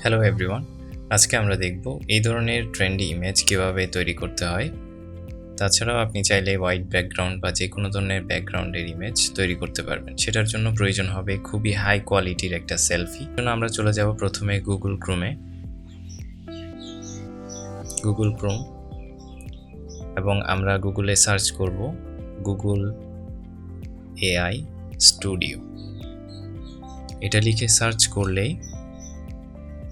Hello everyone, আজকে আমরা দেখব এই ধরনের ট্রেন্ডি ইমেজ কিভাবে তৈরি করতে হয়। তাছাড়াও আপনি চাইলে হোয়াইট ব্যাকগ্রাউন্ড বা যে কোনো ধরনের ব্যাকগ্রাউন্ডের ইমেজ তৈরি করতে পারবেন। সেটার জন্য প্রয়োজন হবে খুবই হাই কোয়ালিটির একটা সেলফি। জন্য আমরা চলে যাব প্রথমে গুগল ক্রোম এবং আমরা গুগলে সার্চ করব গুগল এআই স্টুডিও। এটা লিখে সার্চ করলেই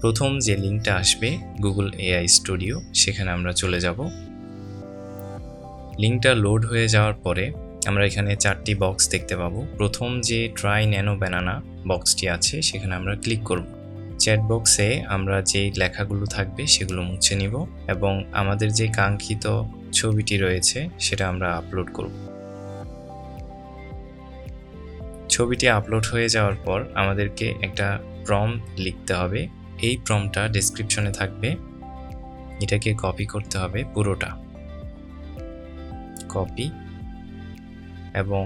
প্রথম যে লিঙ্কটা আসবে গুগল এআই স্টুডিও, সেখানে আমরা চলে যাব। লিঙ্কটা লোড হয়ে যাওয়ার পরে আমরা এখানে 4টি বক্স দেখতে পাবো। প্রথম যে ট্রাই ন্যানো ব্যানানা বক্সটি আছে সেখানে আমরা ক্লিক করব। চ্যাট বক্সে আমরা যে লেখাগুলো থাকবে সেগুলো মুছে নিব এবং আমাদের যে কাঙ্ক্ষিত ছবিটি রয়েছে সেটা আমরা আপলোড করব। ছবিটি আপলোড হয়ে যাওয়ার পর আমাদেরকে একটা প্রম্পট লিখতে হবে। এই প্রম্পটটা ডেসক্রিপশনে থাকবে। এটাকে কপি করতে হবে পুরোটা, কপি, এবং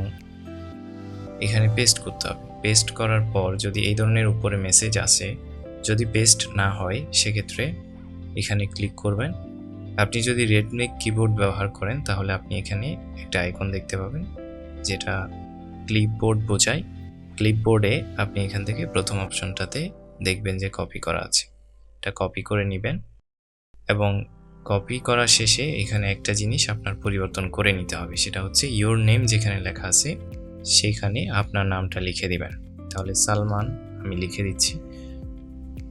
এখানে পেস্ট করতে হবে। পেস্ট করার পর যদি এই ধরনের উপরে মেসেজ আসে, যদি পেস্ট না হয় সেক্ষেত্রে এখানে ক্লিক করবেন। আপনি যদি রেডমি কিবোর্ড ব্যবহার করেন তাহলে আপনি এখানে একটা আইকন দেখতে পাবেন যেটা ক্লিপবোর্ড বোঝায়। ক্লিপবোর্ডে আপনি এখান থেকে প্রথম অপশনটাতে দেখবেন যে কপি করা আছে, এটা কপি করে নেবেন এবং কপি করা শেষে এখানে একটা জিনিস আপনার পরিবর্তন করে নিতে হবে, সেটা হচ্ছে ইয়োর নেম যেখানে লেখা আছে সেখানে আপনার নামটা লিখে দিবেন। তাহলে সালমান আমি লিখে দিচ্ছি,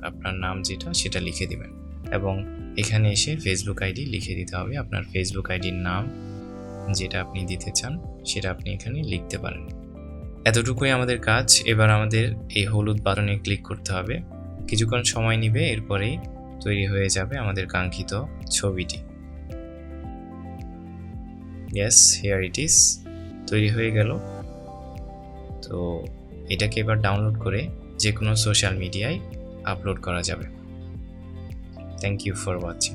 আপনার নাম যেটা সেটা লিখে দিবেন এবং এখানে এসে ফেসবুক আইডি লিখে দিতে হবে। আপনার ফেসবুক আইডির নাম যেটা আপনি দিতে চান সেটা আপনি এখানে লিখতে পারেন। এতটুকুই আমাদের কাজ। এবার আমাদের এই হলুদ বাটনে ক্লিক করতে হবে। কিছুক্ষণ সময় নেবে, এরপরেই তৈরি হয়ে যাবে আমাদের কাঙ্ক্ষিত ছবিটি। ইয়েস, হিয়ার ইট ইজ, তৈরি হয়ে গেল। তো এটাকে এবার ডাউনলোড করে যে কোনো সোশ্যাল মিডিয়ায় আপলোড করা যাবে। Thank you for watching.